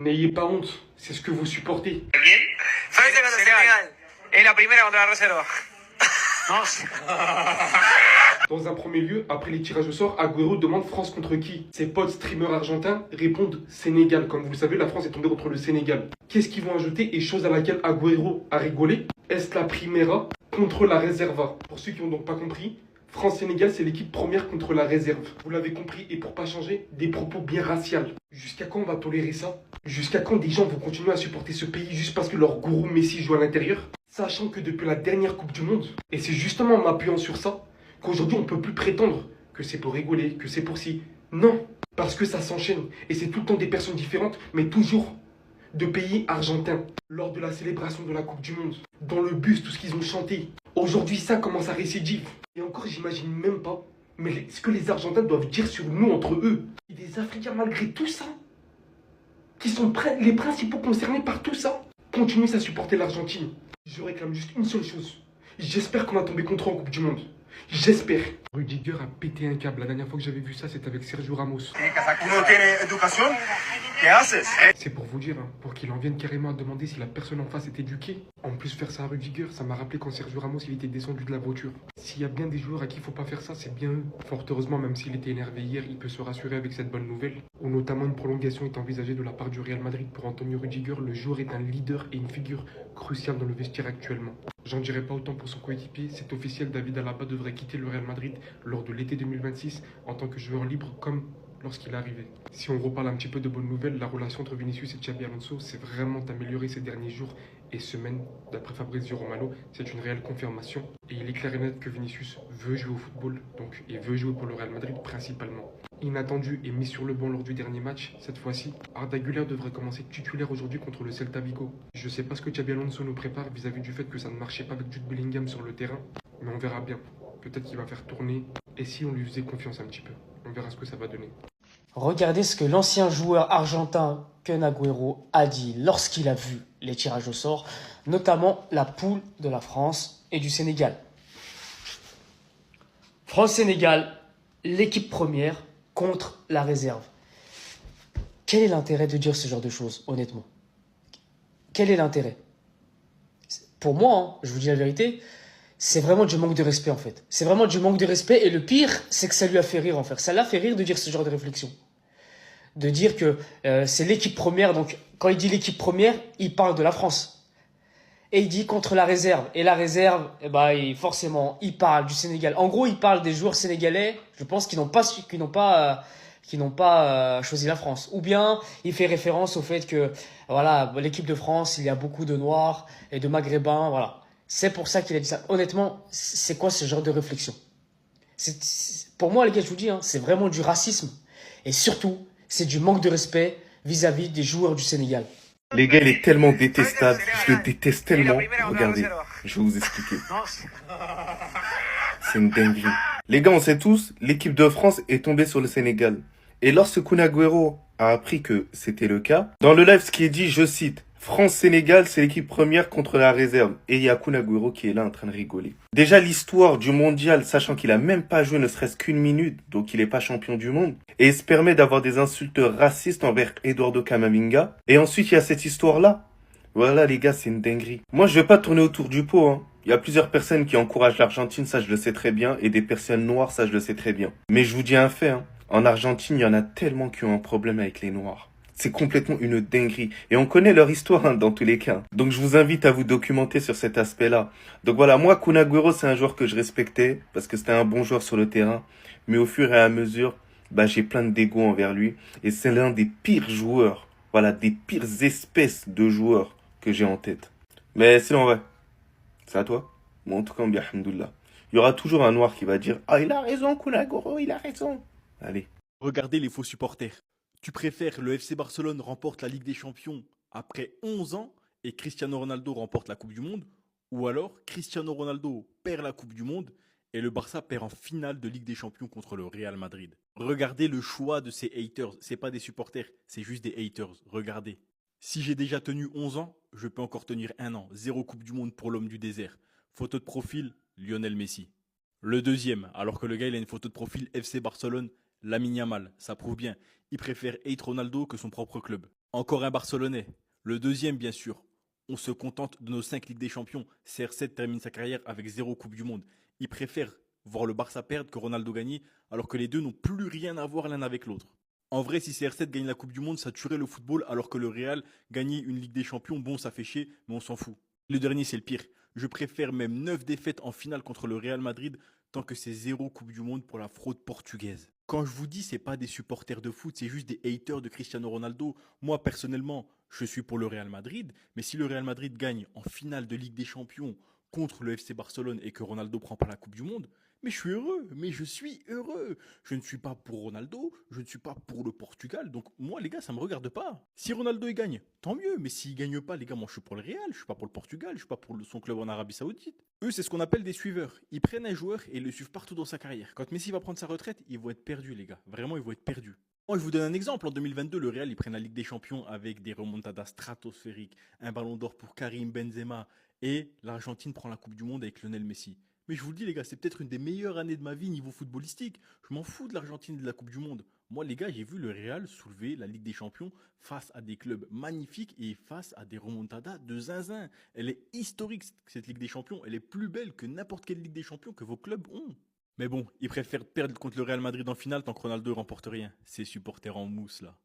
N'ayez pas honte, c'est ce que vous supportez. Bien. Francia contra Senegal. Et la primera contra la Reserva. Dans un premier lieu, après les tirages au sort, Agüero demande France contre qui? Ses potes streamers argentins répondent Sénégal. Comme vous le savez, la France est tombée contre le Sénégal. Qu'est-ce qu'ils vont ajouter? Et chose à laquelle Agüero a rigolé, est la Primera contre la Reserva. Pour ceux qui n'ont donc pas compris, France-Sénégal, c'est l'équipe première contre la réserve. Vous l'avez compris, et pour pas changer, des propos bien raciaux. Jusqu'à quand on va tolérer ça? Jusqu'à quand des gens vont continuer à supporter ce pays juste parce que leur gourou Messi joue à l'intérieur? Sachant que depuis la dernière Coupe du Monde, et c'est justement en m'appuyant sur ça, qu'aujourd'hui on peut plus prétendre que c'est pour rigoler, que c'est pour si. Non, parce que ça s'enchaîne, et c'est tout le temps des personnes différentes, mais toujours de pays argentins. Lors de la célébration de la Coupe du Monde, dans le bus, tout ce qu'ils ont chanté. Aujourd'hui, ça commence à récidive. Et encore, j'imagine même pas, mais ce que les Argentins doivent dire sur nous entre eux. Et des Africains, malgré tout ça, qui sont les principaux concernés par tout ça, continuent à supporter l'Argentine. Je réclame juste une seule chose. J'espère qu'on va tomber contre eux en Coupe du Monde. J'espère. Rudiger a pété un câble. La dernière fois que j'avais vu ça, c'était avec Sergio Ramos. C'est pour vous dire, hein, pour qu'il en vienne carrément à demander si la personne en face est éduquée. En plus, faire ça à Rudiger, ça m'a rappelé quand Sergio Ramos il était descendu de la voiture. S'il y a bien des joueurs à qui il faut pas faire ça, c'est bien eux. Fort heureusement, même s'il était énervé hier, il peut se rassurer avec cette bonne nouvelle. Où notamment une prolongation est envisagée de la part du Real Madrid pour Antonio Rudiger. Le joueur est un leader et une figure cruciale dans le vestiaire actuellement. J'en dirai pas autant pour son coéquipier. C'est officiel, David Alaba devrait quitter le Real Madrid lors de l'été 2026 en tant que joueur libre comme lorsqu'il est arrivé. Si on reparle un petit peu de bonnes nouvelles, la relation entre Vinicius et Xabi Alonso s'est vraiment améliorée ces derniers jours et semaines. D'après Fabrizio Romano, c'est une réelle confirmation. Et il est clair et net que Vinicius veut jouer au football, donc il veut jouer pour le Real Madrid principalement. Inattendu et mis sur le banc lors du dernier match, cette fois-ci, Arda Güler devrait commencer titulaire aujourd'hui contre le Celta Vigo. Je sais pas ce que Xabi Alonso nous prépare vis-à-vis du fait que ça ne marchait pas avec Jude Bellingham sur le terrain, mais on verra bien. Peut-être qu'il va faire tourner, et si on lui faisait confiance un petit peu, on verra ce que ça va donner. Regardez ce que l'ancien joueur argentin Kun Agüero a dit lorsqu'il a vu les tirages au sort, notamment la poule de la France et du Sénégal. France-Sénégal, l'équipe première contre la réserve. Quel est l'intérêt de dire ce genre de choses, honnêtement? Quel est l'intérêt? Pour moi, hein, je vous dis la vérité, c'est vraiment du manque de respect en fait. C'est vraiment du manque de respect et le pire, c'est que ça lui a fait rire en fait. Ça l'a fait rire de dire ce genre de réflexion. De dire que c'est l'équipe première, donc quand il dit l'équipe première, il parle de la France. Et il dit contre la réserve. Et la réserve, eh ben, forcément, il parle du Sénégal. En gros, il parle des joueurs sénégalais, je pense, qui n'ont pas choisi la France. Ou bien, il fait référence au fait que, voilà, l'équipe de France, il y a beaucoup de Noirs et de Maghrébins, voilà. C'est pour ça qu'il a dit ça. Honnêtement, c'est quoi ce genre de réflexion? Pour moi, les gars, je vous dis, hein, c'est vraiment du racisme. Et surtout, c'est du manque de respect vis-à-vis des joueurs du Sénégal. Les gars, il est tellement détestable. Je le déteste tellement. Regardez, je vais vous expliquer. C'est une dinguerie. Les gars, on sait tous, l'équipe de France est tombée sur le Sénégal. Et lorsque Kun Agüero a appris que c'était le cas, dans le live, ce qui est dit, je cite, France-Sénégal, c'est l'équipe première contre la réserve. Et il y a Kun Agüero qui est là en train de rigoler. Déjà, l'histoire du mondial, sachant qu'il a même pas joué ne serait-ce qu'une minute, donc il n'est pas champion du monde. Et il se permet d'avoir des insultes racistes envers Eduardo Camavinga. Et ensuite, il y a cette histoire-là. Voilà, les gars, c'est une dinguerie. Moi, je vais pas tourner autour du pot, hein. Il y a plusieurs personnes qui encouragent l'Argentine, ça je le sais très bien. Et des personnes noires, ça je le sais très bien. Mais je vous dis un fait, hein. En Argentine, il y en a tellement qui ont un problème avec les noirs. C'est complètement une dinguerie. Et on connaît leur histoire, hein, dans tous les cas. Donc je vous invite à vous documenter sur cet aspect-là. Donc voilà, moi, Kun Agüero, c'est un joueur que je respectais, parce que c'était un bon joueur sur le terrain. Mais au fur et à mesure, j'ai plein de dégoût envers lui. Et c'est l'un des pires joueurs, voilà, des pires espèces de joueurs que j'ai en tête. Mais sinon, ouais, c'est à toi. Moi, en tout cas, bien, alhamdoulilah. Il y aura toujours un noir qui va dire « Ah, il a raison, Kun Agüero, il a raison !» Allez. Regardez les faux supporters. Tu préfères le FC Barcelone remporte la Ligue des Champions après 11 ans et Cristiano Ronaldo remporte la Coupe du Monde, ou alors Cristiano Ronaldo perd la Coupe du Monde et le Barça perd en finale de Ligue des Champions contre le Real Madrid. Regardez le choix de ces haters. C'est pas des supporters, c'est juste des haters. Regardez. Si j'ai déjà tenu 11 ans, je peux encore tenir 1 an. 0 Coupe du Monde pour l'homme du désert. Photo de profil, Lionel Messi. Le deuxième, alors que le gars il a une photo de profil FC Barcelone, Lamine Yamal. Ça prouve bien. Il préfère hate Ronaldo que son propre club. Encore un Barcelonais. Le deuxième, bien sûr. On se contente de nos 5 Ligues des Champions. CR7 termine sa carrière avec 0 Coupe du Monde. Il préfère voir le Barça perdre que Ronaldo gagner, alors que les deux n'ont plus rien à voir l'un avec l'autre. En vrai, si CR7 gagne la Coupe du Monde, ça tuerait le football, alors que le Real gagner une Ligue des Champions, bon, ça fait chier, mais on s'en fout. Le dernier, c'est le pire. Je préfère même 9 défaites en finale contre le Real Madrid, tant que c'est 0 Coupe du Monde pour la fraude portugaise. Quand je vous dis, c'est pas des supporters de foot, c'est juste des haters de Cristiano Ronaldo. Moi, personnellement, je suis pour le Real Madrid, mais si le Real Madrid gagne en finale de Ligue des Champions contre le FC Barcelone et que Ronaldo prend pas la Coupe du Monde, mais je suis heureux, mais je suis heureux. Je ne suis pas pour Ronaldo, je ne suis pas pour le Portugal, donc moi les gars, ça me regarde pas. Si Ronaldo il gagne, tant mieux, mais s'il gagne pas, les gars, moi je suis pour le Real, je suis pas pour le Portugal, je suis pas pour son club en Arabie Saoudite. Eux, c'est ce qu'on appelle des suiveurs. Ils prennent un joueur et le suivent partout dans sa carrière. Quand Messi va prendre sa retraite, ils vont être perdus les gars. Vraiment, ils vont être perdus. Moi, je vous donne un exemple. En 2022, le Real, ils prennent la Ligue des Champions avec des remontadas stratosphériques, un ballon d'or pour Karim Benzema, et l'Argentine prend la Coupe du Monde avec Lionel Messi. Mais je vous le dis, les gars, c'est peut-être une des meilleures années de ma vie niveau footballistique. Je m'en fous de l'Argentine et de la Coupe du Monde. Moi, les gars, j'ai vu le Real soulever la Ligue des Champions face à des clubs magnifiques et face à des remontadas de zinzin. Elle est historique, cette Ligue des Champions. Elle est plus belle que n'importe quelle Ligue des Champions que vos clubs ont. Mais bon, ils préfèrent perdre contre le Real Madrid en finale tant que Ronaldo ne remporte rien. Ces supporters en mousse, là.